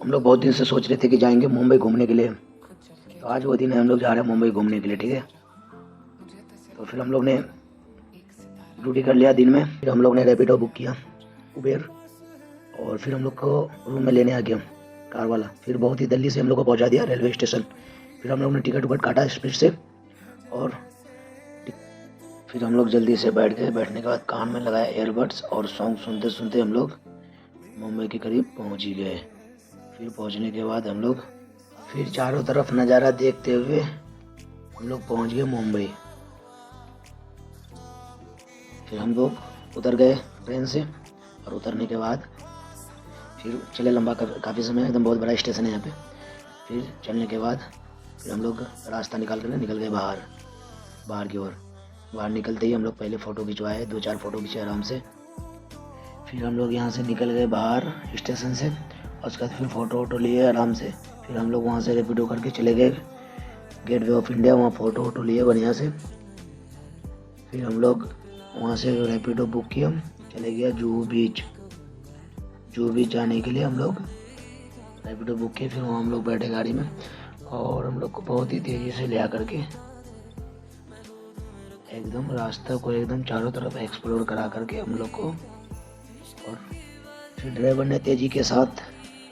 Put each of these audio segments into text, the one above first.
हम लोग बहुत दिन से सोच रहे थे कि जाएंगे मुंबई घूमने के लिए। तो आज वो दिन है, हम लोग जा रहे हैं मुंबई घूमने के लिए। ठीक है, तो फिर हम लोग ने ड्यूटी कर लिया दिन में। फिर हम लोग ने रैपिडो बुक किया, उबेर, और फिर हम लोग को रूम में लेने आ गया कार वाला। फिर बहुत ही जल्दी से हम लोग को पहुंचा दिया रेलवे स्टेशन। फिर हम लोग ने टिकट उकट काटा स्पीड से, और फिर हम लोग जल्दी से बैठ गए। बैठने के बाद कान में लगाया एयरबड्स और सॉन्ग सुनते सुनते हम लोग मुंबई के करीब पहुंच ही गए। फिर पहुंचने के बाद हम लोग फिर चारों तरफ नज़ारा देखते हुए हम लोग पहुंच गए मुंबई। फिर हम लोग उतर गए ट्रेन से, और उतरने के बाद फिर चले लंबा काफ़ी समय, एकदम बहुत बड़ा स्टेशन है यहाँ पे। फिर चलने के बाद फिर हम लोग रास्ता निकाल गए बाहर की ओर। बाहर निकलते ही हम लोग पहले फ़ोटो खिंचवाए, 2-4 फ़ोटो खींचे आराम से। फिर हम लोग यहाँ से निकल गए बाहर स्टेशन से, और उसके बाद फिर फ़ोटो वोटो लिए आराम से। फिर हम लोग वहाँ से रैपिडो करके चले गए गेटवे ऑफ इंडिया, वहाँ फ़ोटो वोटो लिए बढ़िया से। फिर हम लोग वहाँ से रैपिडो बुक किया, चले गया जुहू बीच जाने के लिए। हम लोग रैपिडो बुक किए, फिर वहाँ हम लोग बैठे गाड़ी में, और हम लोग को बहुत ही तेज़ी से ले आकर के एकदम रास्ता को एकदम चारों तरफ एक्सप्लोर करा करके हम लोग को, और फिर ड्राइवर ने तेज़ी के साथ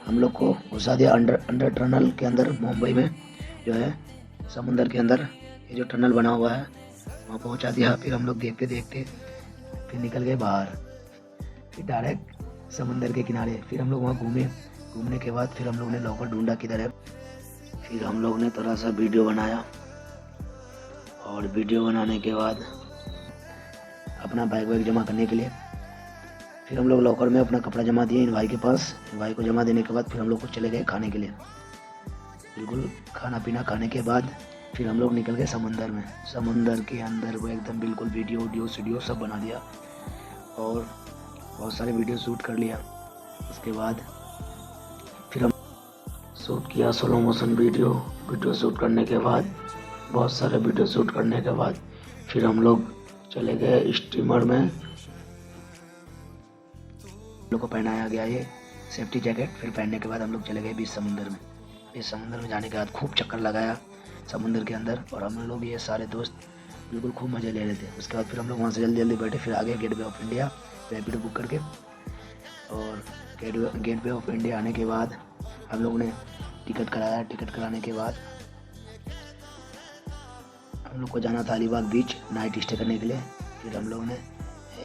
हम लोग को घुसा दिया अंडर टनल के अंदर। मुंबई में जो है समुंदर के अंदर ये जो टनल बना हुआ है वहाँ पहुँचा दिया। फिर हम लोग देखते देखते फिर निकल गए बाहर, फिर डायरेक्ट समुंदर के किनारे। फिर हम लोग वहाँ घूमने के बाद फिर हम लोग ने लोकल ढूंढा किधर है। फिर हम लोग ने थोड़ा सा वीडियो बनाया, और वीडियो बनाने के बाद अपना बैग वैग जमा करने के लिए फिर हम लोग लॉकर में अपना कपड़ा जमा दिए इन भाई के पास। इन भाई को जमा देने के बाद फिर हम लोग को चले गए खाने के लिए। बिल्कुल खाना पीना खाने के बाद फिर हम लोग निकल गए समुंदर के अंदर वो एकदम बिल्कुल वीडियो सब बना दिया, और बहुत सारे वीडियो शूट कर लिया। उसके बाद फिर हम शूट किया स्लो मोशन वीडियो शूट करने के बाद, बहुत सारे वीडियो शूट करने के बाद फिर हम लोग चले गए स्टीमर में। हम लोग को पहनाया गया ये सेफ्टी जैकेट। फिर पहनने के बाद हम लोग चले गए बीच समुंदर में जाने के बाद खूब चक्कर लगाया समुंदर के अंदर, और हम लोग ये सारे दोस्त बिल्कुल खूब मज़े ले रहे थे। उसके बाद फिर हम लोग वहाँ से जल्दी बैठे, फिर आगे gateway of India Rapido book करके। और गेटवे ऑफ इंडिया आने के बाद हम लोग ने टिकट कराया। टिकट कराने के बाद हम लोग को जाना था अलीबाग बीच नाइट स्टे करने के लिए। फिर हम लोग ने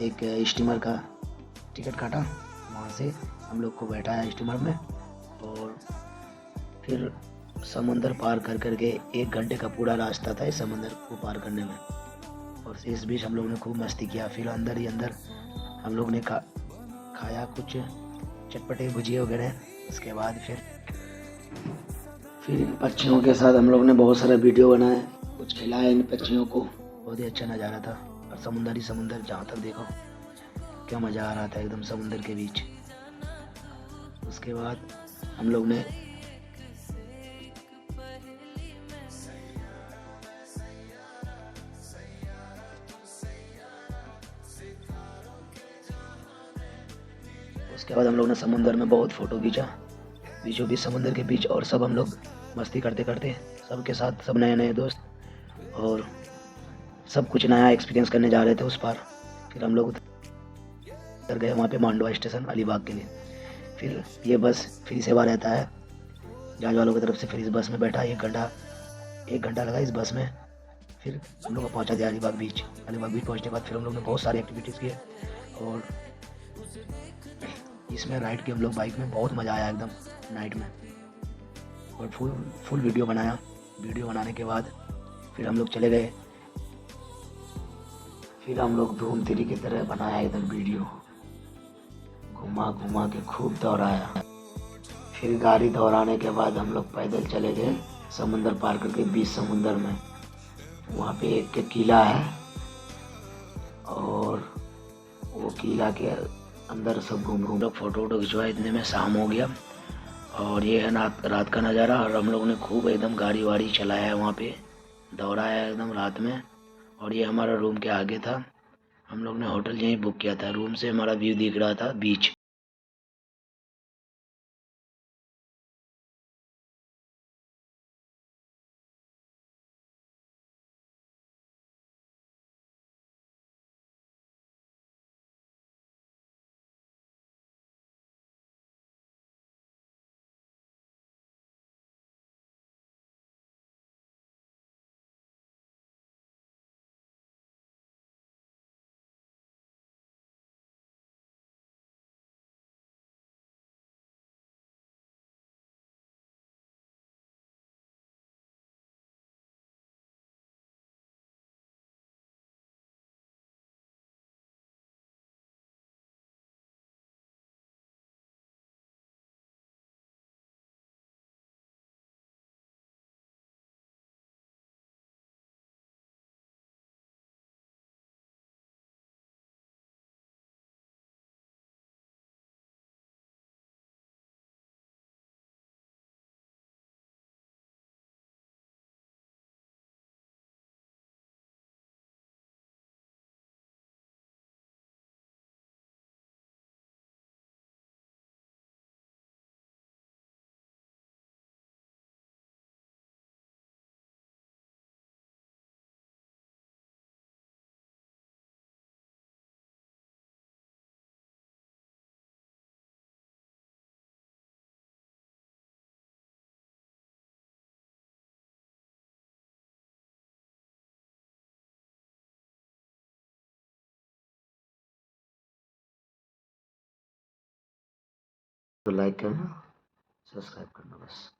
एक स्टीमर का टिकट काटा, वहाँ से हम लोग को बैठाया स्टीमर में, और फिर समंदर पार करके 1 घंटे का पूरा रास्ता था इस समंदर को पार करने में। और इस बीच हम लोग ने खूब मस्ती किया। फिर अंदर हम लोग ने खाया कुछ चटपटे भुजिया वगैरह। उसके बाद फिर पक्षियों के साथ हम लोग ने बहुत सारा वीडियो बनाया, कुछ खिलाया इन पक्षियों को। बहुत ही अच्छा नज़ारा था, और समुंदर जहाँ तक देखो क्या मज़ा आ रहा था एकदम समुंदर के बीच। उसके बाद हम लोग ने समुंदर में बहुत फ़ोटो खींचा, बीचों बीच समुंदर के बीच। और सब हम लोग मस्ती करते करते सबके साथ, सब नए दोस्त, और सब कुछ नया एक्सपीरियंस करने जा रहे थे उस पार। फिर हम लोग उतर गए वहाँ पे मांडवा स्टेशन अलीबाग के लिए। फिर ये बस फ्री सेवा रहता है जहाज वालों की तरफ से। फिर इस बस में बैठा 1 घंटा लगा इस बस में। फिर हम लोग को पहुँचा दिया अलीबाग बीच पहुँचने के बाद फिर हम लोग ने बहुत सारी एक्टिविटीज़ किए, और इसमें राइड किए हम लोग बाइक में। बहुत मज़ा आया एकदम नाइट में, और फुल वीडियो बनाया। वीडियो बनाने के बाद फिर हम लोग चले गए। फिर हम लोग धूम 3 की तरह बनाया इधर वीडियो, घुमा के खूब दौड़ाया। फिर गाड़ी दौड़ाने के बाद हम लोग पैदल चले गए समुंदर पार करके बीच समुंदर में। वहाँ पे एक किला है, और वो किला के अंदर सब घूम लोग फ़ोटो वोटो खिंचवाए। इतने में शाम हो गया, और ये है रात का नज़ारा। और हम लोग ने खूब एकदम गाड़ी वाड़ी चलाया है वहाँ पे, दौड़ाया एकदम रात में। और ये हमारा रूम के आगे था, हम लोग ने होटल यहीं बुक किया था। रूम से हमारा व्यू दिख रहा था बीच। तो लाइक करना, सब्सक्राइब करना बस।